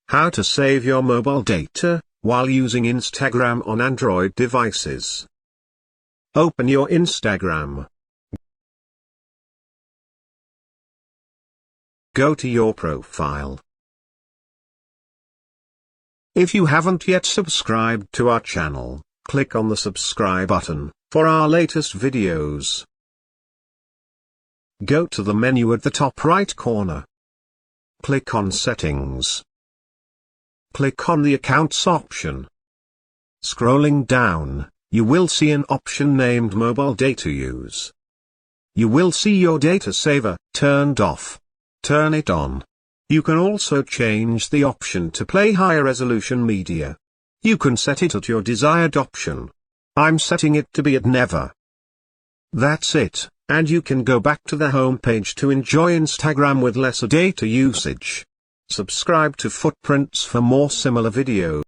How to save your mobile data while using Instagram on Android devices. Open your Instagram. Go to your profile. If you haven't yet subscribed to our channel, click on the subscribe button for our latest videos. Go to the menu at the top right corner. Click on Settings. Click on the Accounts option. Scrolling down, you will see an option named Mobile Data Use. You will see your data saver turned off. Turn it on. You can also change the option to play higher resolution media. You can set it at your desired option. I'm setting it to be at never. That's it, and you can go back to the home page to enjoy Instagram with lesser data usage. Subscribe to Footprints for more similar videos.